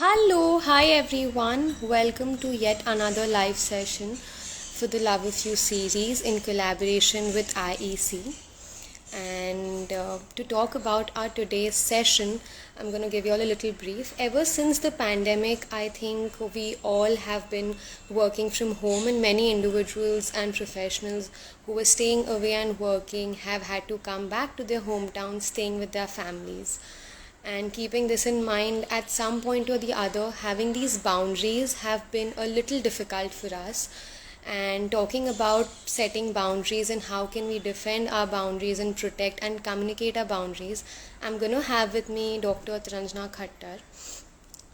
Hi everyone. Welcome to yet another live session for the Love of You series in collaboration with IEC. And to talk about our today's session, I'm going to give you all a little brief. Ever since the pandemic, I think we all have been working from home, and many individuals and professionals who were staying away and working have had to come back to their hometowns, staying with their families. And keeping this in mind, at some point or the other, having these boundaries have been a little difficult for us. And talking about setting boundaries and how can we defend our boundaries and protect and communicate our boundaries, I'm going to have with me Dr. Trinjhna Khattar.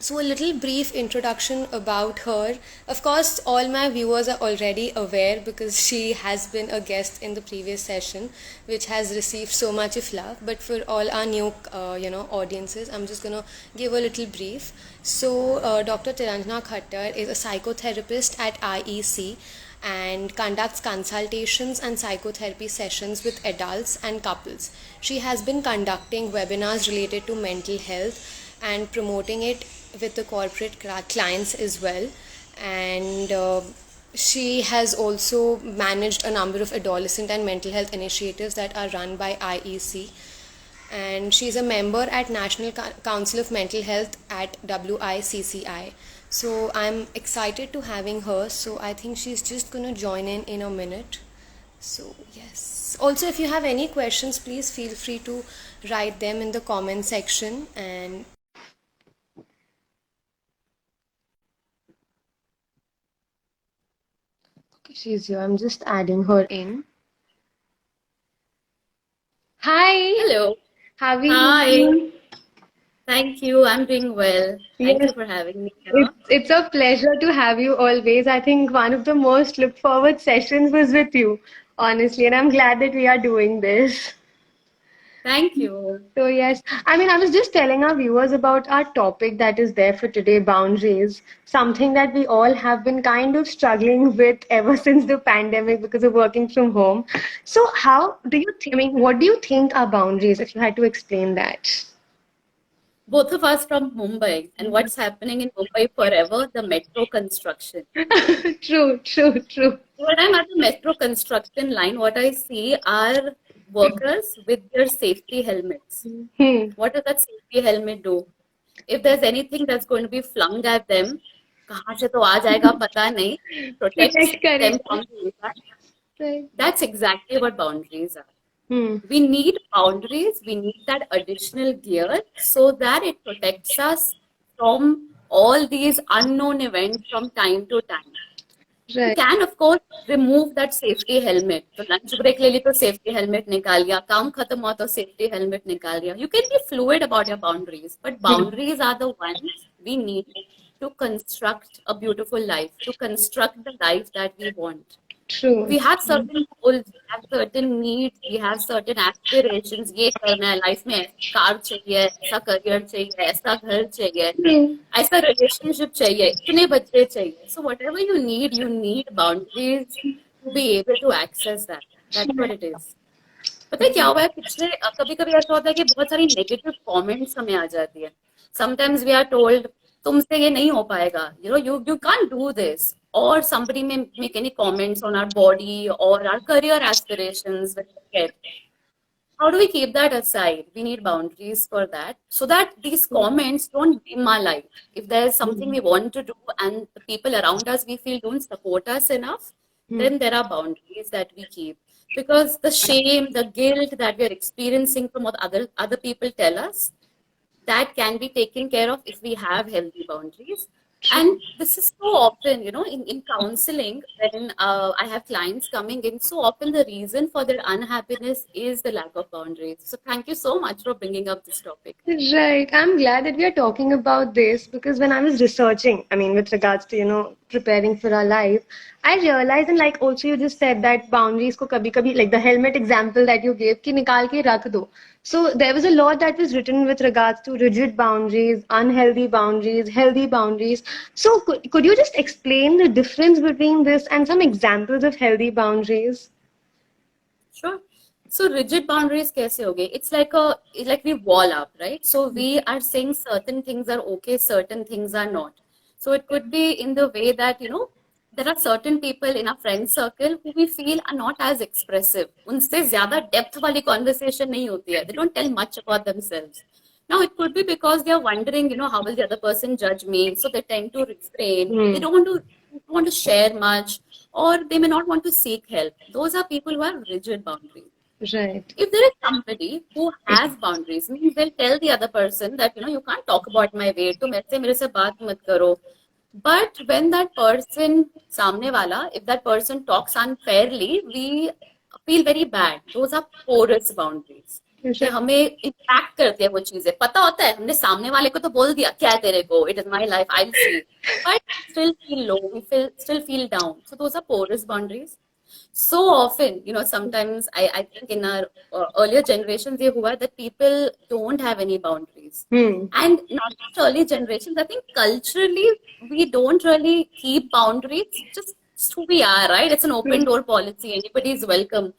So, a little brief introduction about her. Of course, all my viewers are already aware because she has been a guest in the previous session, which has received so much of love. But for all our new, audiences, I'm just gonna give a little brief. So, Dr. Trinjhna Khattar is a psychotherapist at IEC and conducts consultations and psychotherapy sessions with adults and couples. She has been conducting webinars related to mental health and promoting it with the corporate clients as well. And she has also managed a number of adolescent and mental health initiatives that are run by IEC. And she's a member at National Council of Mental Health at WICCI. So I'm excited to having her. So I think she's just going to join in a minute. So yes. Also, if you have any questions, please feel free to write them in the comment section. And okay, she's here. I'm just adding her in. Hi. Hello. How are you Hi. doing? Thank you. I'm doing well. Thank Yes, you for having me here. it's a pleasure to have you always. I think one of the most looked forward sessions was with you, honestly, and I'm glad that we are doing this. Thank you. So yes, I mean, I was just telling our viewers about our topic that is there for today, boundaries, something that we all have been kind of struggling with ever since the pandemic because of working from home. So how do you think, I mean, what do you think are boundaries if you had to explain that? Both of us from Mumbai, and what's happening in Mumbai forever, the metro construction. True, true, true. When I'm at the metro construction line, what I see are workers with their safety helmets. Hmm. What does that safety helmet do? If there's anything that's going to be flung at them, कहाँ से तो आ जाएगा पता नहीं, protects Protect them करेगा. from the impact. Right. That's exactly what boundaries are. Hmm. We need boundaries, we need that additional gear so that it protects us from all these unknown events from time to time. You Right. can, of course, remove that safety helmet. तो lunch break ले ली तो safety helmet निकाल लिया, काम खत्म हुआ तो safety helmet निकाल लिया. You can be fluid about your boundaries, but Hmm. boundaries are the ones we need to construct a beautiful life, to construct the life that we want. True. We have certain goals, we have certain needs, we have certain aspirations. ये करना है life में, car चाहिए, ऐसा career चाहिए, ऐसा घर चाहिए, True. ऐसा रिलेशनशिप चाहिए, इतने बच्चे चाहिए. So whatever you need boundaries to be able to access that. That's what it is. पता है क्या हुआ है पिछले कभी कभी ऐसा होता है कि बहुत सारी नेगेटिव कमेंट्स हमें आ जाती है. समटाइम्स वी आर टोल्ड तुमसे ये नहीं हो पाएगा, you can't do this, or somebody may make any comments on our body or our career aspirations with kid. How do we keep that aside? We need boundaries for that so that these comments don't dim our life. If there's something we want to do and the people around us we feel don't support us enough, Hmm. then there are boundaries that we keep. Because the shame, the guilt that we are experiencing from what other people tell us, that can be taken care of if we have healthy boundaries. And this is so often, in counseling, when I have clients coming in, so often the reason for their unhappiness is the lack of boundaries. So thank you so much for bringing up this topic. Right. I'm glad that we are talking about this because when I was researching, I mean, with regards to, preparing for our life, I realized, and like also you just said that boundaries ko kabhi kabhi, like the helmet example that you gave, ki nikal ke rakh do. So there was a law that was written with regards to rigid boundaries, unhealthy boundaries, healthy boundaries. So could you just explain the difference between this and some examples of healthy boundaries? Sure. So rigid boundaries कैसे हो गए? It's like we wall up, right? So we are saying certain things are okay, certain things are not. So it could be in the way that, there are certain people in our friend circle who we feel are not as expressive. उनसे ज़्यादा depth वाली conversation नहीं होती है. They don't tell much about themselves. Now it could be because they are wondering, how will the other person judge me? So they tend to refrain. They Hmm. don't want to share much, or they may not want to seek help. Those are people who have rigid boundaries. Right. If there is somebody who has boundaries, means they'll tell the other person that you can't talk about my weight, तुम ऐसे मेरे से बात मत करो. But when that person, सामने वाला, if that person talks unfairly, we feel very bad. Those are porous boundaries. कि Right. हमें इम्पैक्ट करती है वो चीजें. पता होता है हमने सामने वाले को तो बोल दिया क्या है तेरे को, it is my life, I'll see. But we still feel low, still feel down. So those are porous boundaries. So often, sometimes I think in our earlier generations, ये हुआ that people don't have any boundaries. Hmm. And not just early generations, I think culturally, we don't really keep boundaries, just who we are, right? It's an open door policy, anybody is welcome.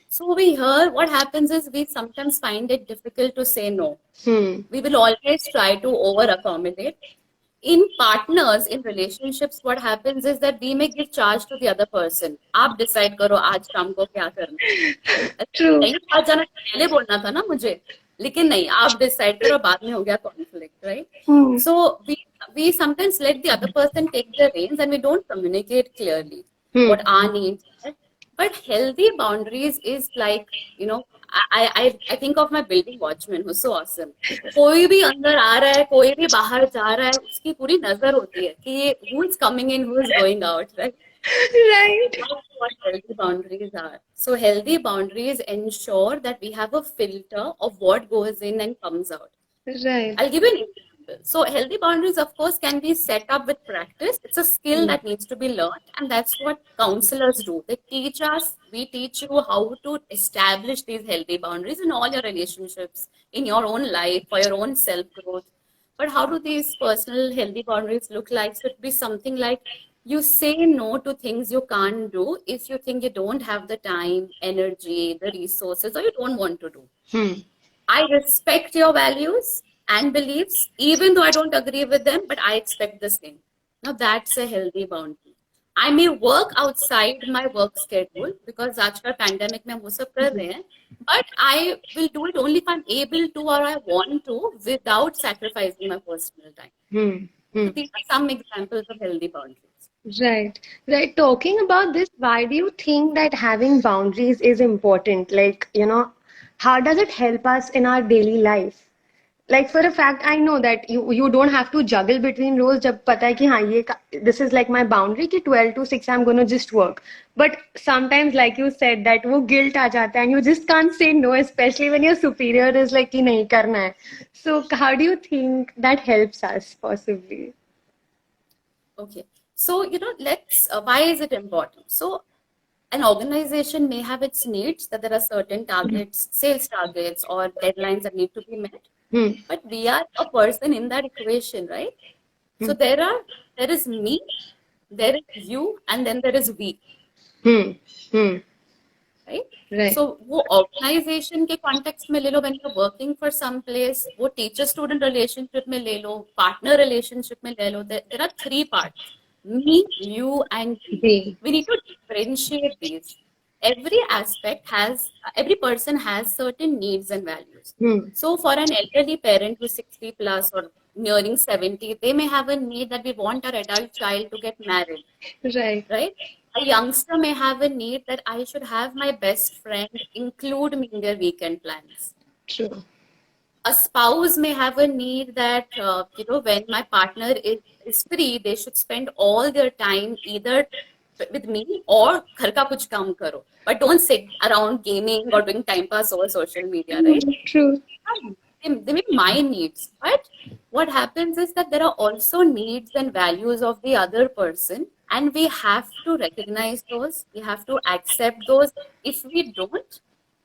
So we hear what happens is we sometimes find it difficult to say no. Hmm. We will always try to over accommodate. In partners, in relationships, what happens is that we may give charge to the other person. आप decide करो आज शाम को क्या करना है. True. नहीं आज जाना पहले बोलना था ना मुझे, लेकिन नहीं आप decide करो, बाद में हो गया conflict, right? Hmm. So we sometimes let the other person take the reins and we don't communicate clearly what our needs are. But healthy boundaries is like, I think of my building watchman who's so awesome. कोई भी अंदर आ रहा है, कोई भी बाहर जा रहा है, उसकी पूरी नजर होती है कि who is coming in, who is going out, right? Right. That's what healthy boundaries are. So healthy boundaries ensure that we have a filter of what goes in and comes out. Right. I'll give you an example. So, healthy boundaries, of course, can be set up with practice. It's a skill that needs to be learned, and that's what counselors do. They teach us, we teach you how to establish these healthy boundaries in all your relationships, in your own life, for your own self growth. But how do these personal healthy boundaries look like? So, it'd be something like you say no to things you can't do if you think you don't have the time, energy, the resources, or you don't want to do. Hmm. I respect your values and beliefs, even though I don't agree with them, but I expect the same. Now that's a healthy boundary. I may work outside my work schedule because आजकल pandemic में हम वो सब कर रहे हैं, but I will do it only if I'm able to or I want to without sacrificing my personal time. Hmm. So these are some examples of healthy boundaries. Right, right. Talking about this, why do you think that having boundaries is important? Like, how does it help us in our daily life? Like for a fact, I know that you don't have to juggle between roles. जब पता है कि हाँ this is like my boundary कि 12 to 6 I'm gonna just work. But sometimes, like you said, that वो guilt आ जाता है and you just can't say no, especially when your superior is like कि नहीं करना है. So how do you think that helps us possibly? Okay. So, why is it important? So, an organization may have its needs, that there are certain targets, sales targets, or deadlines that need to be met. Hmm. But we are a person in that equation, right? So there is me, there is you, and then there is we, Hmm. Hmm. right? Right. So वो organization के context में ले लो, when you're working for some place, वो teacher student relationship में ले लो, partner relationship में ले लो. There are three parts: me, you, and we. We. We need to differentiate these. Every person has certain needs and values. Hmm. So for an elderly parent who's 60 plus or nearing 70, they may have a need that we want our adult child to get married, Right. right? A youngster may have a need that I should have my best friend include me in their weekend plans. True. A spouse may have a need that, when my partner is free, they should spend all their time either with me or घर का कुछ काम करो. But don't sit around gaming or doing time pass over social media, right? True. They may be my needs, but what happens is that there are also needs and values of the other person, and we have to recognize those. We have to accept those. If we don't,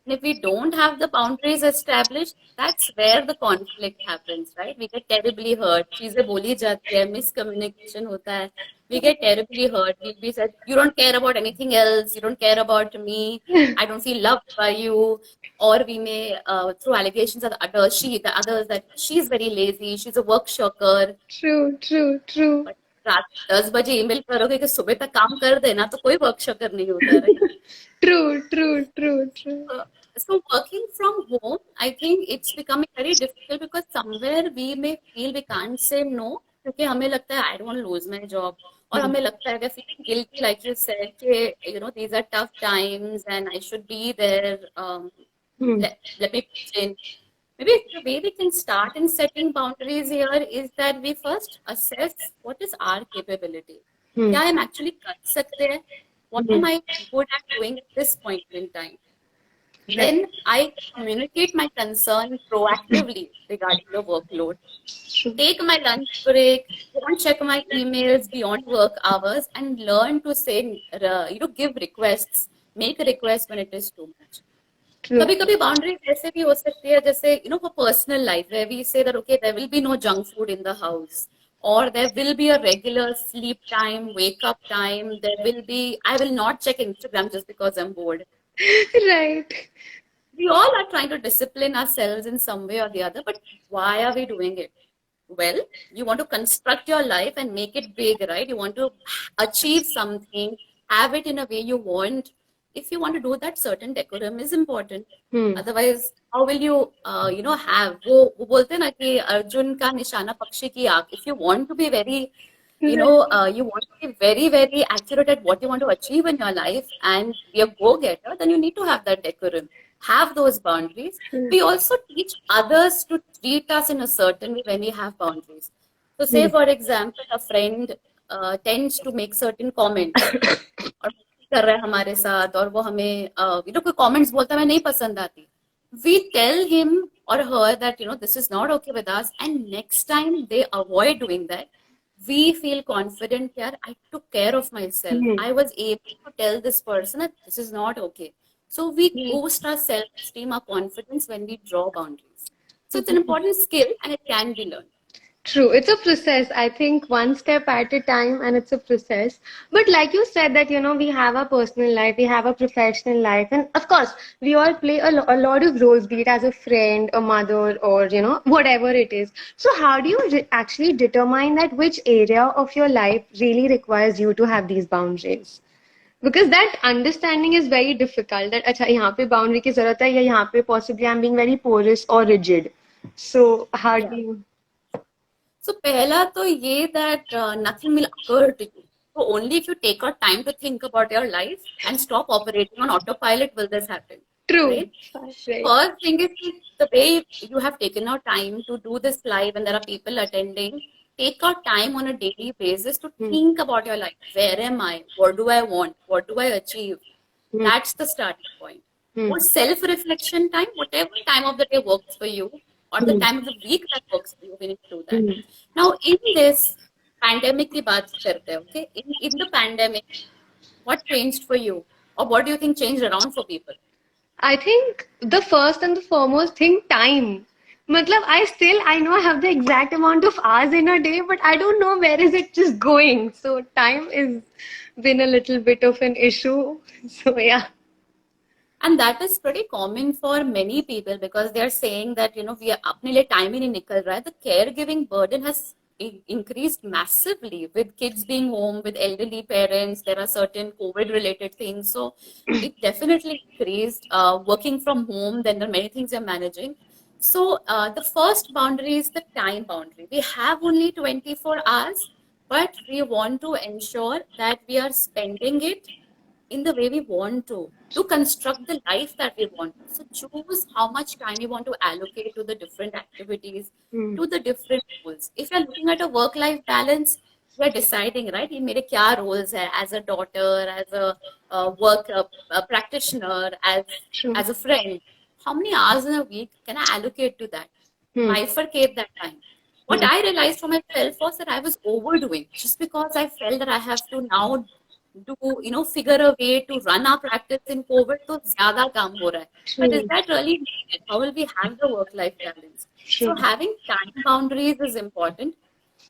and if we don't have the boundaries established, that's where the conflict happens, right? We get terribly hurt. चीजें बोली जाती है, miscommunication होता है. we get terribly hurt. We'll be said, you don't care about anything else, you don't care about me, I don't feel loved by you. Or we may throw allegations at the others that she's very lazy, she's a work shirker. True, true, true. But रात 10 बजे email करोगे कि सुबह तक काम कर देना तो कोई वर्क शकर नहीं होता, right? True, true, true, true. So working from home, I think it's becoming very difficult because somewhere we may feel we can't say no क्योंकि हमें लगता है I don't want to lose my job, और Hmm. हमें लगता है we're feeling guilty like you said कि these are tough times and I should be there. Hmm. Let me pitch in. Maybe the way we can start in setting boundaries here is that we first assess what is our capability. Hmm. क्या हम actually कर सकते हैं? What Hmm. am I good at doing at this point in time? Right. Then I communicate my concern proactively regarding the workload. True. Take my lunch break, don't check my emails beyond work hours, and learn to say, give requests, make a request when it is too much. True. कभी कभी boundaries ऐसे भी हो सकती है जैसे for personal life where we say that okay there will be no junk food in the house, or there will be a regular sleep time, wake up time. I will not check Instagram just because I'm bored. Right. We all are trying to discipline ourselves in some way or the other, but why are we doing it? Well, you want to construct your life and make it big, right? You want to achieve something, have it in a way you want. If you want to do that, certain decorum is important. Hmm. Otherwise, how will you, have वो बोलते हैं ना कि अर्जुन का निशाना पक्षी की आंख. If you want to be very, you want to be very, very accurate at what you want to achieve in your life and be a go-getter, then you need to have that decorum, have those boundaries. We also teach others to treat us in a certain way when we have boundaries. So, say for example, a friend tends to make certain comments और कर रहा है हमारे साथ और वो हमें कोई comments बोलता है मैं नहीं पसंद आती. We tell him or her that this is not okay with us, and next time they avoid doing that, we feel confident that I took care of myself. Hmm. I was able to tell this person that this is not okay. So we boost our self-esteem, our confidence when we draw boundaries. So it's an important skill and it can be learned. True. It's a process. I think one step at a time, and it's a process. But like you said, that we have a personal life, we have a professional life, and of course, we all play a lot of roles, be it as a friend, a mother, or whatever it is. So, how do you actually determine that which area of your life really requires you to have these boundaries? Because that understanding is very difficult. That अच्छा यहाँ पे boundary की जरूरत है या यहाँ पे possibly I'm being very porous or rigid. So how do Yeah. you? So पहला तो ये that nothing will occur to you. So only if you take your time to think about your life and stop operating on autopilot will this happen. True. Right? Right. First thing is the way you have taken out time to do this live and there are people attending. Take out time on a daily basis to think about your life. Where am I? What do I want? What do I achieve? That's the starting point. Or self-reflection time, whatever time of the day works for you, or the time of the week that works for you, we need to do that. Now, in this pandemic की बात करते हैं, okay? In the pandemic, what changed for you? Or what do you think changed around for people? I think the first and the foremost thing, time. Matlab, I know I have the exact amount of hours in a day, but I don't know where is it just going. So time is been a little bit of an issue. So yeah. And that is pretty common for many people because they're saying that, we are अपने लिए time ही नहीं निकल रहा है. The caregiving burden has increased massively with kids being home, with elderly parents. There are certain COVID related things. So it definitely increased working from home. Then there are many things you're managing. So the first boundary is the time boundary. We have only 24 hours, but we want to ensure that we are spending it in the way we want to construct the life that we want. So choose how much time you want to allocate to the different activities, to the different roles. If you're looking at a work-life balance, you're deciding, right? ये मेरे क्या roles है as a daughter, as a work practitioner, True. as a friend. How many hours in a week can I allocate to that? Bifurcate that time. What I realized for myself was that I was overdoing just because I felt that I have to now do figure a way to run our practice in COVID तो ज़्यादा काम हो रहा है. But is True. that really needed? How will we have the work-life balance? So True. having time boundaries is important.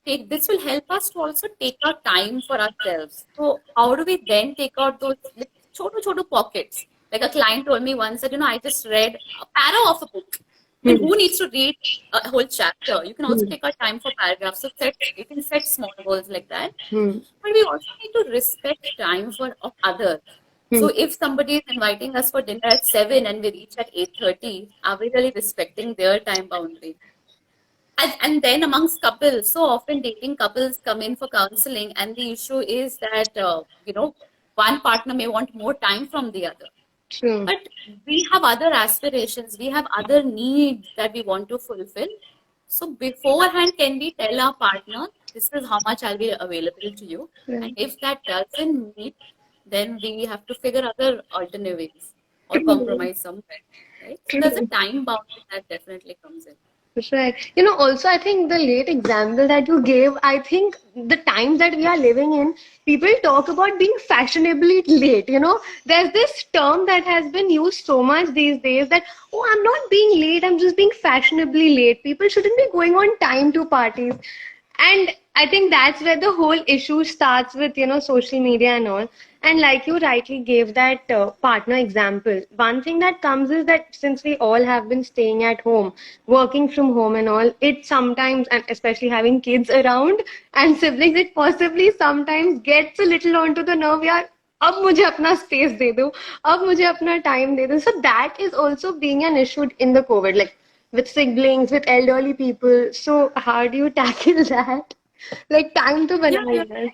this will help us to also take out time for ourselves. So how do we then take out those like choto pockets? Like a client told me once that, I just read a para of a book. I mean, Hmm. who needs to read a whole chapter? You can also Hmm. take out time for paragraphs. So you can set small goals like that. Hmm. But we also need to respect time for of others. Hmm. So if somebody is inviting us for dinner at 7 and we reach at 8:30, are we really respecting their time boundary? And then amongst couples, so often dating couples come in for counseling, and the issue is that one partner may want more time from the other, True. but we have other aspirations, we have other needs that we want to fulfill. So beforehand, can we tell our partner, this is how much I'll be available to you, and Right. if that doesn't meet, then we have to figure other alternative ways or True. compromise somewhere, right? So there's a True. time boundary that definitely comes in. Right. Also, I think the late example that you gave, I think the times that we are living in, people talk about being fashionably late. There's this term that has been used so much these days that, oh, I'm not being late, I'm just being fashionably late. People shouldn't be going on time to parties. And I think that's where the whole issue starts with, social media and all. And like you rightly gave that partner example, one thing that comes is that since we all have been staying at home, working from home and all, it sometimes, and especially having kids around and siblings, it possibly sometimes gets a little onto the nerve. यार अब मुझे अपना space दे दो अब मुझे अपना time दे दो so that is also being an issue in the covid like with siblings with elderly people so how do you tackle that like time to Yeah, banana you're yes.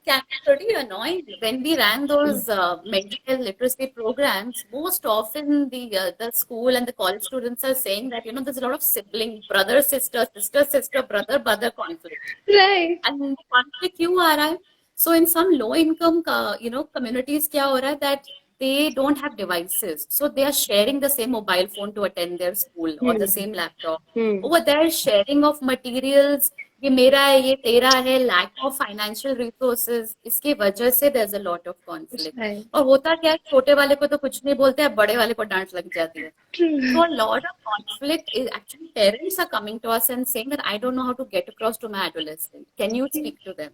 can be pretty annoying. When we ran those mental health literacy programs, most often the school and the college students are saying that there's a lot of sibling, brother, sister, sister, sister, brother, brother conflict. Right. And conflict क्यों आ रहा है? So in some low income communities क्या हो रहा है that they don't have devices. So they are sharing the same mobile phone to attend their school or the Hmm. same laptop. Hmm. Over there, sharing of materials, ये मेरा है, ये तेरा है, lack of financial resources, इसकी वजह से there's a lot of conflict. Right. और होता क्या है, छोटे वाले को तो कुछ नहीं बोलते हैं, बड़े वाले को डांट लग जाती है. True. So a lot of conflict is actually parents are coming to us and saying that I don't know how to get across to my adolescent. Can you speak to them?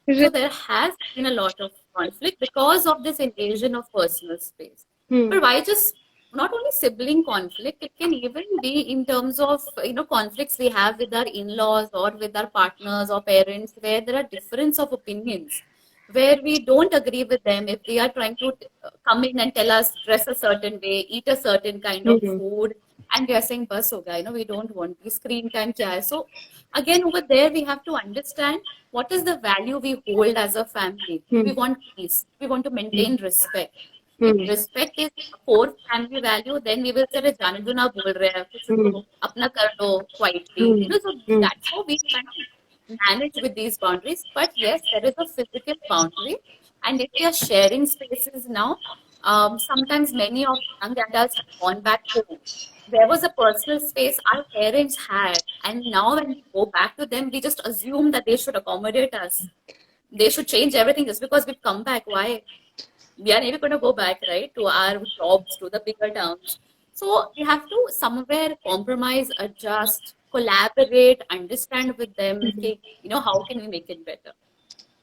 So Right. there has been a lot of conflict because of this invasion of personal space. Hmm. But why just not only sibling conflict, it can even be in terms of conflicts we have with our in-laws or with our partners or parents where there are difference of opinions, where we don't agree with them if they are trying to come in and tell us dress a certain way, eat a certain kind of Hmm. food, and we are saying bus ho gaya, we don't want the screen time kya hai. So again over there we have to understand what is the value we hold as a family. Hmm. We want peace, we want to maintain respect. If Hmm. respect is a core family value, then we will say अरे जाने दो ना बोल रहे हैं कुछ Hmm. तो अपना कर लो quietly. Hmm. So Hmm. that's how we kind of manage with these boundaries. But yes, there is a physical boundary, and if we are sharing spaces now, sometimes many of the young adults have gone back home. There was a personal space our parents had, and now when we go back to them, we just assume that they should accommodate us. They should change everything just because we've come back. Why? We are never going to go back, right, to our jobs, to the bigger towns. So we have to somewhere compromise, adjust, collaborate, understand with them. Okay, how can we make it better?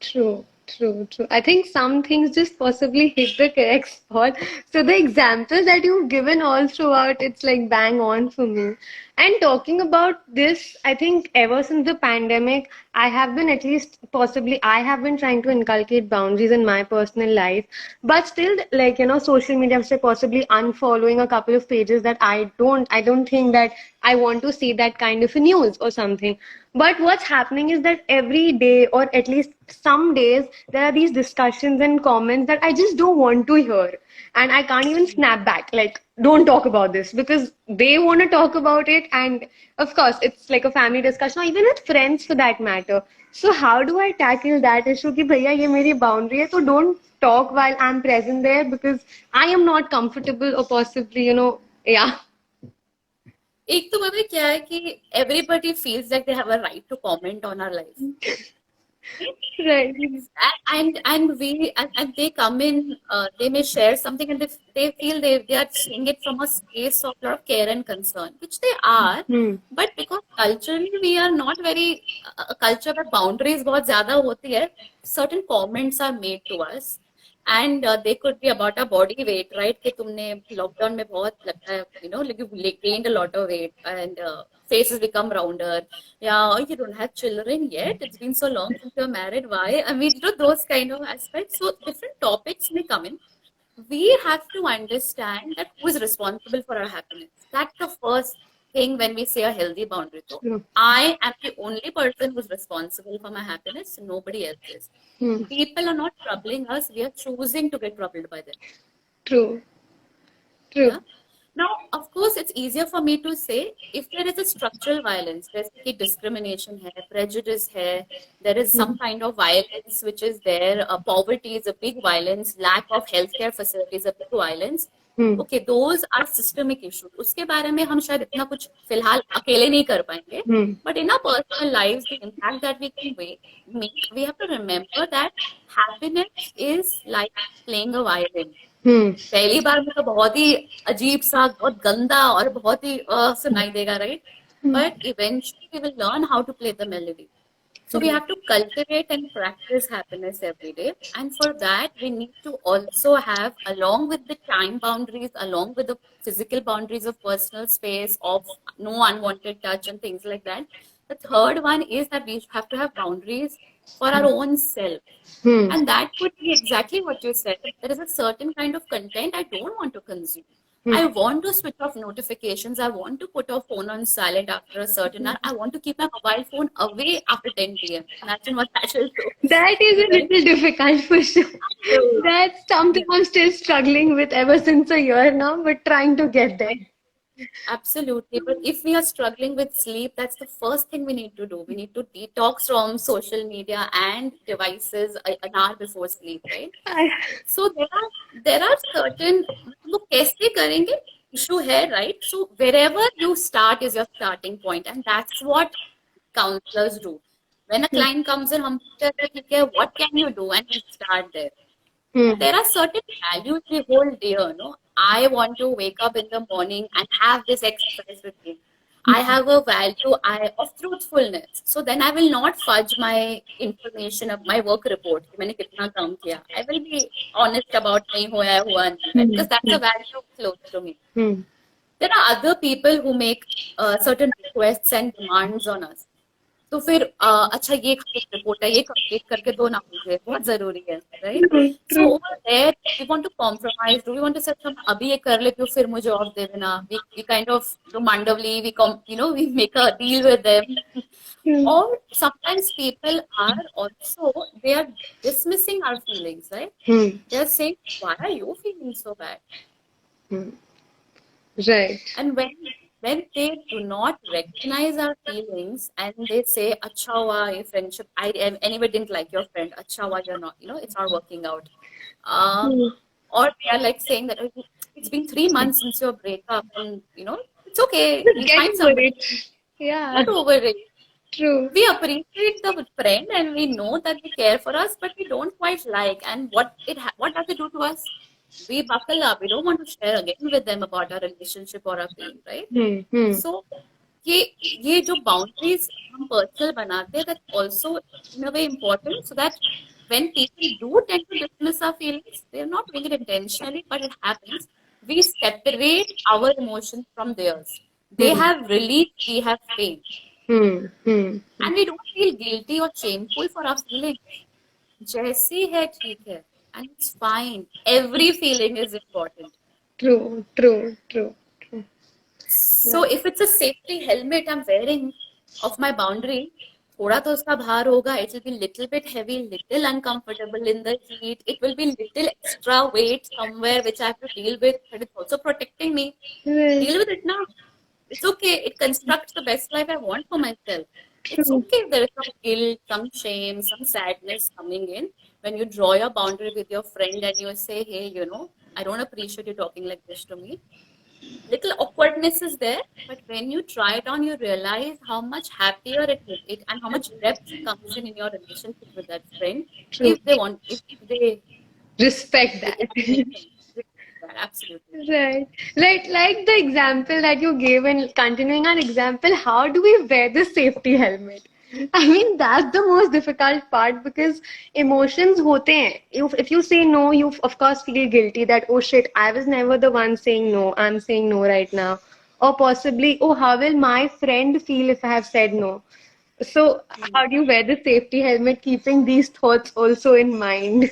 True, true, true. I think some things just possibly hit the correct spot. So the examples that you've given all throughout, it's like bang on for me. And talking about this, I think ever since the pandemic, I have been at least possibly I have been trying to inculcate boundaries in my personal life. But still, like social media, say possibly unfollowing a couple of pages that I don't think that I want to see that kind of a news or something. But what's happening is that every day, or at least some days, there are these discussions and comments that I just don't want to hear. And I can't even snap back, like, don't talk about this because they want to talk about it. And of course, it's like a family discussion, or even with friends for that matter. So, how do I tackle that issue? Ki, bhaiya, ye meri boundary hai, so don't talk while I'm present there because I am not comfortable or possibly, yeah. एक तो पता है क्या है कि everybody feels like they have a right to comment on our life. Right. And they come in, they may share something, and they feel they are saying it from a space of a lot of care and concern, which they are. Hmm. But because culturally we are not very a culture where boundaries बहुत ज़्यादा होती है, certain comments are made to us, and they could be about our body weight, right? कि तुमने lockdown में बहुत लगता है, like you gained a lot of weight, and faces become rounder. Yeah, you don't have children yet. It's been so long since you're married. Why? I mean, those kind of aspects. So different topics may come in. We have to understand that who is responsible for our happiness. That's the first thing when we say a healthy boundary. So True. I am the only person who's responsible for my happiness. Nobody else is. Hmm. People are not troubling us. We are choosing to get troubled by them. True. Yeah. True. Now, of course, it's easier for me to say if there is a structural violence, there's discrimination hai, prejudice hai, there is some kind of violence which is there, poverty is a big violence, lack of healthcare facilities a big violence. Hmm. Okay, those are systemic issues. उसके बारे में हम शायद इतना कुछ फिलहाल अकेले नहीं कर पाएंगे. Hmm. But in our personal lives, the impact that we can make, we have to remember that happiness is like playing a violin. Hmm. पहली बार में तो बहुत ही अजीब सा, बहुत गंदा और बहुत ही सुनाई देगा, right? But eventually we will learn how to play the melody. So we have to cultivate and practice happiness every day. And for that, we need to also have, along with the time boundaries, along with the physical boundaries of personal space, of no unwanted touch and things like that. The third one is that we have to have boundaries for our own self. Hmm. And that could be exactly what you said. There is a certain kind of content I don't want to consume. Hmm. I want to switch off notifications. I want to put our phone on silent after a certain hour. I want to keep my mobile phone away after 10 p.m. Imagine what that will do. That is a Right? little difficult for sure. So, That's something I'm still struggling with ever since a year now, but trying to get there. absolutely. But if we are struggling with sleep, that's the first thing we need to do. We need to detox from social media and devices an hour before sleep, right? I, So there are certain, वो कैसे करेंगे issue है, right? So wherever you start is your starting point, and that's what counselors do. When a client comes in, हम पूछते हैं ठीक है, what can you do, and we start there. hmm. There are certain values we hold dear, no? I want to wake up in the morning and have this exercise routine. I have a value of truthfulness. So then I will not fudge my information of my work report. कि मैंने कितना काम किया. I will be honest about नहीं हुआ है, हुआ नहीं, right? Because that's a value close to me. Hmm. There are other people who make certain requests and demands on us. तो फिर अच्छा ये रिपोर्ट है, ये कंप्लीट करके दो ना, मुझे बहुत जरूरी है, right? True. So True. Over there we want to compromise, do we want to say हम अभी ये कर लेती हूँ फिर मुझे ऑफ दे देना. वी काइंड ऑफ मांडवली we make a deal with them. Hmm. Or sometimes people are also, they are dismissing our feelings, right? Hmm. They are saying, why are you feeling so bad? Hmm. Right. And when they do not recognize our feelings and they say, "Acha hua, ye friendship, anyway didn't like your friend. Acha hua, you're not, it's not working out." Uh, Hmm. or they are like saying that, "Oh, it's been 3 months since your breakup, and it's okay. Just We'll get find over somebody." it. Yeah. Get over it. True. We appreciate the friend and we know that they care for us, but we don't quite like. And what does it do to us? We buckle up. We don't want to share again with them about our relationship or our pain, right? Hmm. Hmm. So ये ये जो boundaries हम personal बनाते हैं, that's also in a way important, so that when people do tend to dismiss our feelings, they're not doing it intentionally, but it happens. We separate our emotions from theirs. They Hmm. have relief, we have pain, Hmm. Hmm. and we don't feel guilty or shameful for our feelings. जैसी है ठीक है, and it's fine. Every feeling is important. True. True. True. True. So if it's a safety helmet I'm wearing of my boundary, थोड़ा तो उसका भार होगा. It will be little bit heavy, little uncomfortable in the heat. It will be little extra weight somewhere which I have to deal with, but it's also protecting me. Right. Deal with it now. It's okay. It constructs the best life I want for myself. It's True. okay if there is some guilt, some shame, some sadness coming in when you draw your boundary with your friend and you say, hey, I don't appreciate you talking like this to me. Little awkwardness is there, but when you try it on, you realize how much happier it and how much depth comes in your relationship with that friend True. if they Respect they that. give permission. That absolutely. Right. Right. Like the example that you gave, and continuing our example, how do we wear the safety helmet? I mean, that's the most difficult part because emotions hote hain. If you say no, you of course feel guilty that, oh shit, I was never the one saying no. I'm saying no right now. Or possibly, oh, how will my friend feel if I have said no? So, Hmm. how do you wear the safety helmet, keeping these thoughts also in mind?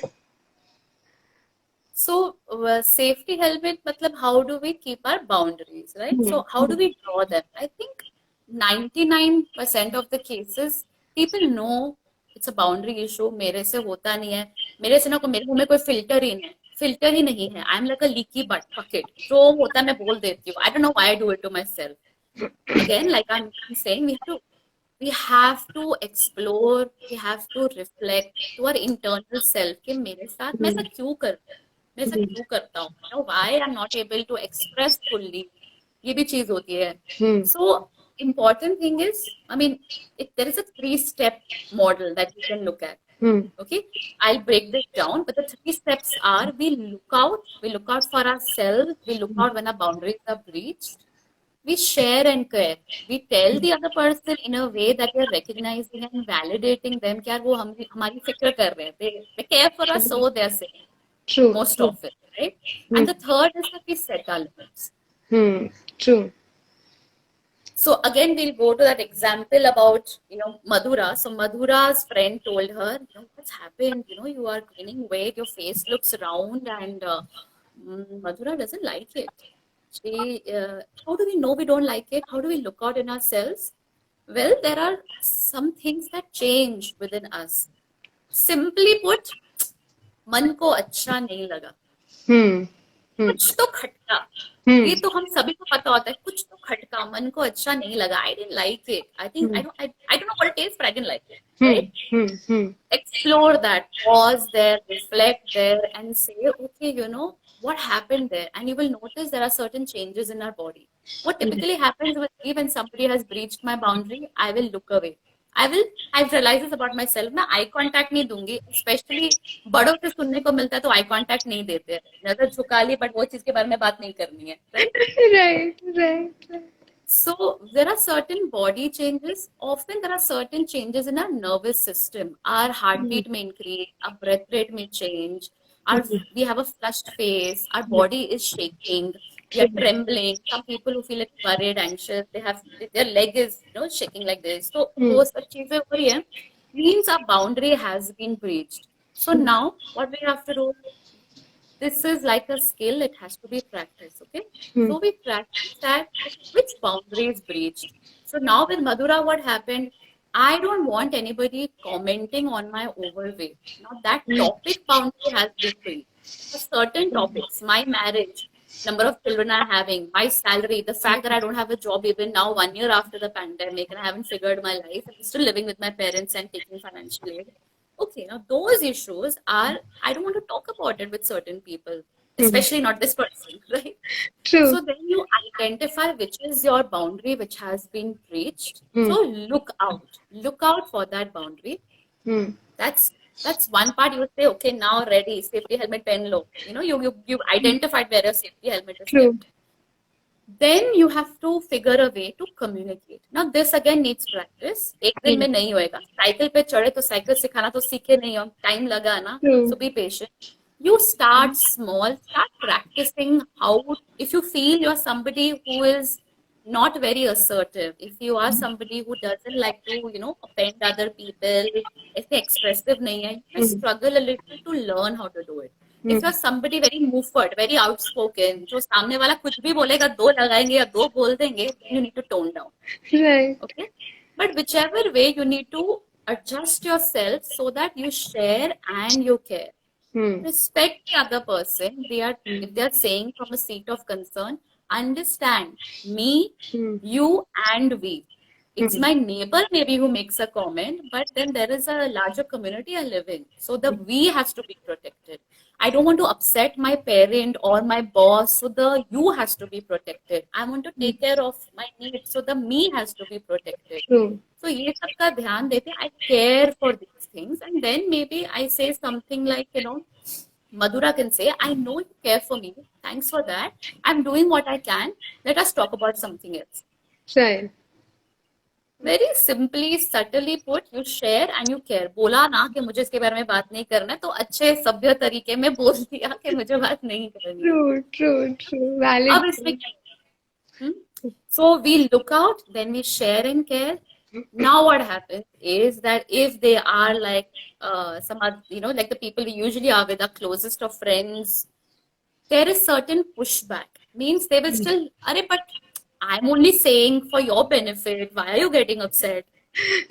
So, safety helmet, matlab, how do we keep our boundaries, right? Hmm. So, how do we draw them? I think 99% of the cases, people know it's a boundary issue. मेरे से होता नहीं है. मेरे से ना मेरे मुंह में कोई फिल्टर ही नहीं है. I'm like a leaky bucket. जो होता है मैं बोल देती हूँ. I don't know why I do it to myself. Again, like I'm saying, we have to explore, we have to reflect to our internal self कि मेरे साथ मैं ऐसा क्यों कर मैं ऐसा क्यों करता हूँ, why I'm not able to express fully. ये भी चीज होती है. Hmm. So important thing is, I mean, there is a three-step model that you can look at. Hmm. Okay, I'll break this down, but the three steps are: we look out for ourselves, we look out when our boundaries are breached, we share and care. We tell the other person in a way that we are recognizing and validating them कि यार वो हमारी फिक्र कर रहे हैं. They care for us, so they're saying True. most True. often, right? Hmm. And the third is that we set our limits. Hmm. True. So again, we'll go to that example about Madhura. So Madhura's friend told her, what's happened? You are gaining weight, your face looks round, and Madhura doesn't like it. How do we know we don't like it? How do we look out in ourselves? Well, there are some things that change within us. Simply put, मन को अच्छा नहीं लगा. Hmm. Hmm. कुछ तो खटका. Hmm. ये तो हम सभी को पता होता है, कुछ तो खटका, मन को अच्छा नहीं लगा. I didn't like it. I think Hmm. I don't know what it is, but I didn't like it. Hmm. Right? Hmm. Hmm. Explore that, pause there, reflect there, and say, okay, what happened there? And you will notice there are certain changes in our body. What typically happens with me when somebody has breached my boundary, I will look away. I've realized this about myself. मैं eye contact नहीं दूंगी, specially बड़ों से सुनने को मिलता है तो आई कांटेक्ट नहीं देते हैं. नजर झुका ली, बट वो चीज के बारे में बात नहीं करनी है, right? Right. Right. So there are certain body changes. Often there are certain changes in our nervous system. Our Hmm. heartbeat may increase, our breath rate may change, Hmm. we have a flushed face, our body is shaking, we are True. trembling. Some people who feel like worried, anxious, their leg is shaking like this. So Hmm. those सब चीजें हो रही है, means our boundary has been breached. So now what we have to do, this is like a skill, it has to be practiced. Okay, Hmm. so we practice that, which boundary is breached. So now with Madhura, what happened, I don't want anybody commenting on my overweight. Now that topic boundary has been breached. For certain topics, my marriage, number of children I'm having, my salary, the fact that I don't have a job even now 1 year after the pandemic and I haven't figured my life, I'm still living with my parents and taking financial aid. Okay, now those issues are, I don't want to talk about it with certain people, Hmm. especially not this person, right? True. So then you identify which is your boundary which has been breached. Hmm. So look out for that boundary. Hmm. That's one part. You would say, okay, now ready, safety helmet pen low. You identified where your safety helmet is True. kept. Then you have to figure a way to communicate. Now this again needs practice. एक दिन Hmm. में नहीं होएगा. Cycle पे चढ़े तो cycle सिखाना तो सीखे नहीं हो. Time लगा ना. True. So be patient. You start small. Start practicing how. If you feel you're somebody who is not very assertive, if you are somebody who doesn't like to, offend other people, if you're expressive नहीं है, you may Hmm. struggle a little to learn how to do it. Hmm. If you're somebody very moved, very outspoken, जो सामने वाला कुछ भी बोलेगा, दो लगाएंगे या दो बोल देंगे, then you need to tone down. Right. Okay? But whichever way, you need to adjust yourself so that you share and you care. Hmm. Respect the other person. If they are saying from a seat of concern, understand me, Hmm. you, and we. It's my neighbor maybe who makes a comment, but then there is a larger community I live in. So the we has to be protected. I don't want to upset my parent or my boss, so the you has to be protected. I want to take care of my needs, so the me has to be protected. True. So ये सब का ध्यान देते I care for these things, and then maybe I say something like, Madhura can say, I know you care for me. Thanks for that. I'm doing what I can. Let us talk about something else. Right. Very simply, subtly put, you share and you care. बोला ना कि मुझे इसके बारे में बात नहीं करना है, तो अच्छे सभ्य तरीके में बोल दिया कि मुझे बात नहीं करनी है. True, true, true. Valid अब इसमें point. क्या? So we look out, then we share and care. Now what happens is that if they are like some other, like the people we usually are with, our closest of friends, there is certain pushback. Means they will still, Arey, but I'm only saying for your benefit. Why are you getting upset?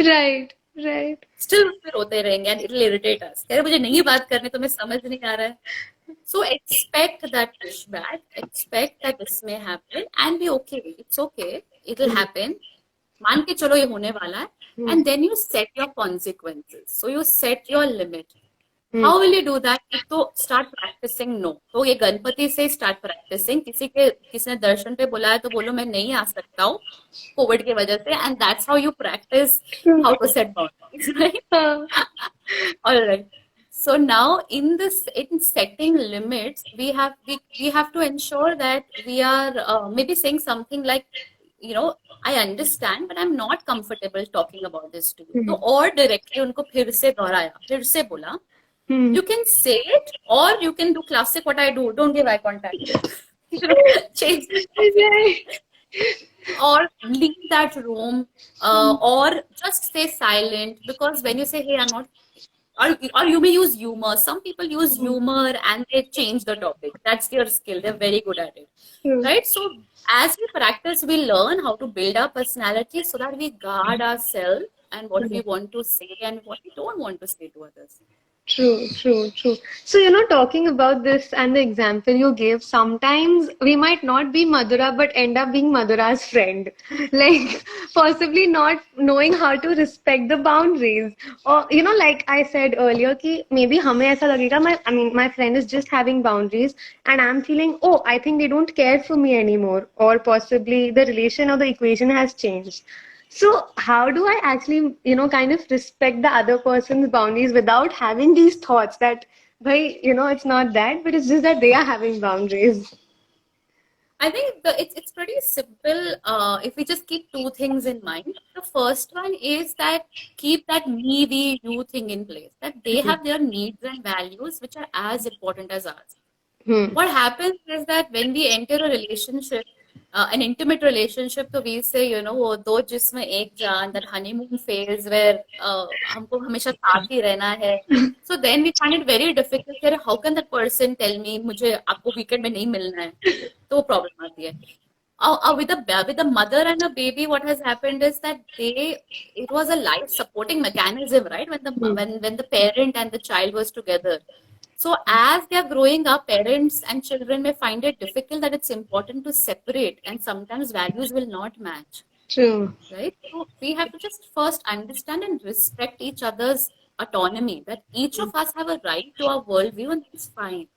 Right, right. Still फिर होते रहेंगे and it'll irritate us. कह रहे मुझे नहीं बात करनी, तुम्हें समझ नहीं आ रहा है. So expect that pushback, expect that this may happen and be okay. It's okay. It'll happen. मान के चलो ये होने वाला है. And then you set your consequences. So you set your limit. How will you do that? एक तो start practicing no. तो ये गणपति से start practicing. किसी ने दर्शन पे बुलाया तो बोलो मैं नहीं आ सकता हूँ कोविड की वजह से, and that's how you practice how to set boundaries, right? All right. So now in setting limits, we have to ensure that we are maybe saying something like, I understand, but I'm not comfortable talking about this to you. तो और directly उनको फिर से दोहराया, फिर से बोला. You can say it, or you can do classic what I do. Don't give eye contact. Change the topic. Or leave that room, or just stay silent, because when you say, hey, I'm not, or you may use humor. Some people use humor and they change the topic. That's their skill. They're very good at it. Right? So as we practice, we learn how to build our personality so that we guard ourselves and what we want to say and what we don't want to say to others. True, true, true. So, talking about this and the example you gave, sometimes we might not be Madhura but end up being Madhura's friend. Like, possibly not knowing how to respect the boundaries. Or, like I said earlier, ki maybe hame aisa lagega, my friend is just having boundaries and I'm feeling, oh, I think they don't care for me anymore. Or possibly the relation or the equation has changed. So how do I actually, kind of respect the other person's boundaries without having these thoughts that, bhai, it's not that, but it's just that they are having boundaries. I think it's pretty simple if we just keep two things in mind. The first one is that keep that me, we, you thing in place. That they have their needs and values which are as important as ours. What happens is that when we enter a relationship, an intimate relationship, so we say, वो दो जिस्म एक जान, that honeymoon phase where हमको हमेशा साथ ही रहना है. So then we find it very difficult. How can that person tell me मुझे आपको weekend में नहीं मिलना है? तो वो problem आती है. With the mother and a baby, what has happened is that it was a life supporting mechanism, right? When the parent and the child was together. So as they are growing up, parents and children may find it difficult that it's important to separate, and sometimes values will not match. True. Right? So we have to just first understand and respect each other's autonomy, that each of us have a right to our worldview, and that's fine.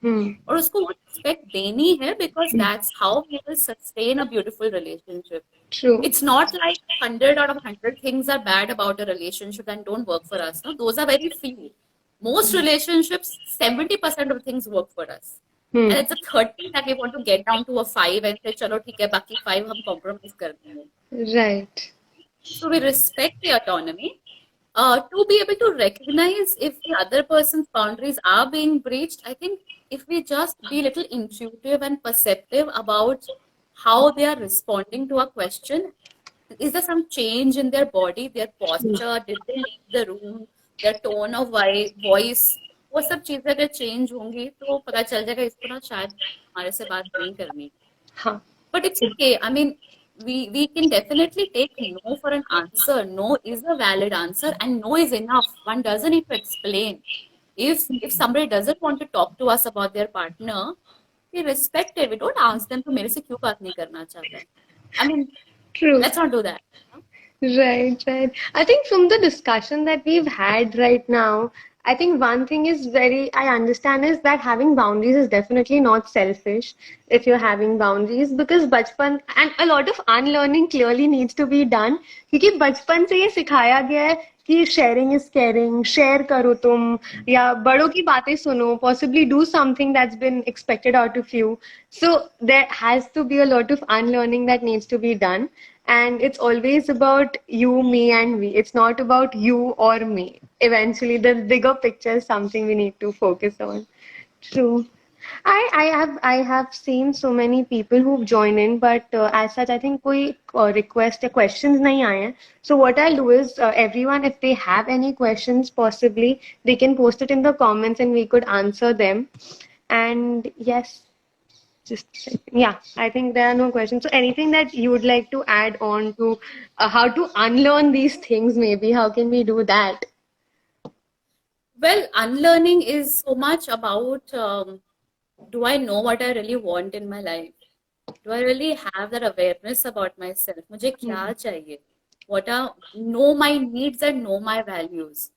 और उसको वो respect देनी है, because that's how we will sustain a beautiful relationship. True. It's not like 100 out of 100 things are bad about a relationship and don't work for us. No, those are very few. Most relationships, 70% of things work for us. And it's a 30 that we want to get down to a 5 and say, chalo, theek hai, baki 5 hum compromise kar देंगे. Right. So we respect the autonomy. To be able to recognize if the other person's boundaries are being breached, I think if we just be a little intuitive and perceptive about how they are responding to a question, is there some change in their body, their posture, did they leave the room, their tone of voice, वो सब चीजें अगर change होंगी तो पता चल जाएगा इसको ना शायद हमारे से बात नहीं करनी. हाँ. But it's okay. I mean, we can definitely take no for an answer. No is a valid answer, and no is enough. One doesn't need to explain. If somebody doesn't want to talk to us about their partner, we respect it. We don't ask them to मेरे से क्यों बात नहीं करना चाहता है. I mean, True. let's not do that. Right, right. I think from the discussion that we've had right now, I think one thing is I understand is that having boundaries is definitely not selfish if you're having boundaries because बचपन and a lot of unlearning clearly needs to be done क्योंकि बचपन से ये सिखाया गया है कि sharing is caring, share करो तुम या बड़ों की बातें सुनो, possibly do something that's been expected out of you. So there has to be a lot of unlearning that needs to be done. And it's always about you, me, and we. It's not about you or me. Eventually, the bigger picture is something we need to focus on. True. I have seen so many people who've joined in, but as such, I think कोई request या questions नहीं आए हैं. So what I'll do is everyone, if they have any questions, possibly they can post it in the comments and we could answer them. And yes, just a second. Yeah, I think there are no questions. So anything that you would like to add on to how to unlearn these things, maybe? How can we do that? Well, unlearning is so much about do I know what I really want in my life? Do I really have that awareness about myself? मुझे क्या Hmm. चाहिए? What are know my needs and know my values?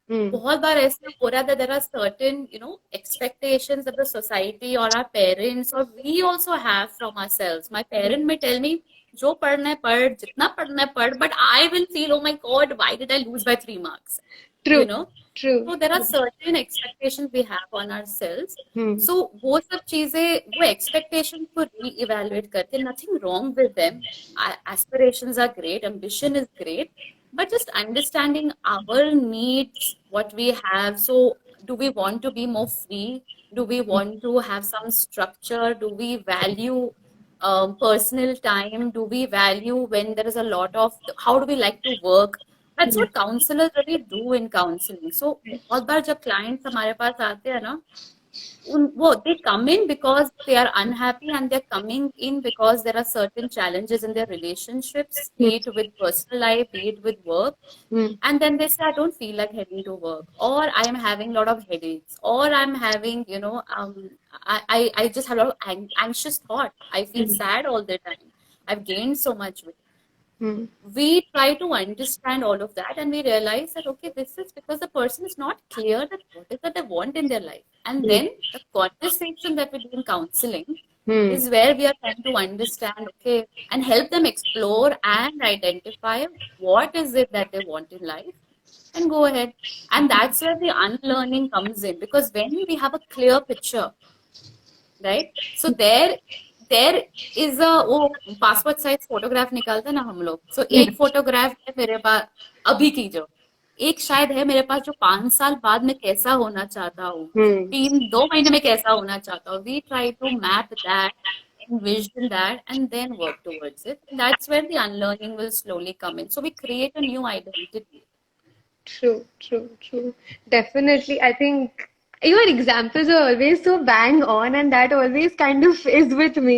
Hmm. बहुत बार ऐसे हो रहा है that there are certain expectations that the society or our parents or we also have from ourselves. My parent may tell me जो पढ़ना है पढ़ जितना पढ़ना है पढ़ but I will feel oh my god why did I lose by 3 marks you True. know True. so there are certain expectations we have on ourselves. Hmm. So वो सब चीजें वो expectations को re-evaluate करके nothing wrong with them. Aspirations are great, ambition is great, but just understanding our needs, what we have. So do we want to be more free? Do we want to have some structure? Do we value personal time? Do we value when there is a lot of how do we like to work? That's Hmm. what counselors really do in counseling. So बहुत बार जब clients हमारे पास आते हैं ना they come in because they are unhappy and they're coming in because there are certain challenges in their relationships, Hmm. be it with personal life, be it with work. Hmm. And then they say, I don't feel like heading to work, or I am having a lot of headaches, or I'm having, I just have a lot of anxious thought. I feel Hmm. sad all the time. I've gained so much weight. Hmm. We try to understand all of that and we realize that okay this is because the person is not clear that what is that they want in their life, and Hmm. then the conversation that we do in counseling Hmm. is where we are trying to understand okay and help them explore and identify what is it that they want in life and go ahead. And that's where the unlearning comes in, because when we have a clear picture, right so there is a वो passport size photograph निकालते हैं ना हम लोग, सो एक photograph है मेरे पास अभी की, जो एक शायद है मेरे पास जो 5 साल बाद में कैसा होना चाहता हूँ, Hmm. 2 महीने में कैसा होना चाहता हूँ. We try to map that, envision that, and then work towards it. And that's where the unlearning will slowly come in. So we create a new identity. True, true, true. Definitely. I think your examples are always so bang on, and that always kind of is with me.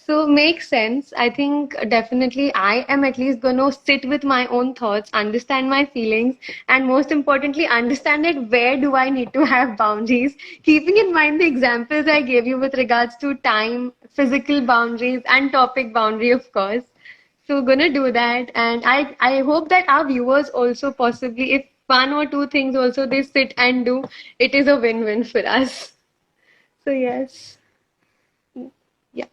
So makes sense. I think definitely I am at least going to sit with my own thoughts, understand my feelings, and most importantly, understand that where do I need to have boundaries, keeping in mind the examples I gave you with regards to time, physical boundaries, and topic boundary, of course. So gonna do that, and I hope that our viewers also possibly, if one or two things also they sit and do, it is a win-win for us. So yes, yeah.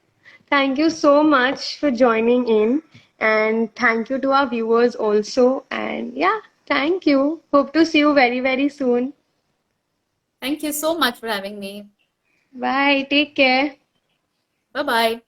Thank you so much for joining in, and thank you to our viewers also. And yeah, thank you. Hope to see you very very soon. Thank you so much for having me. Bye. Take care. Bye bye.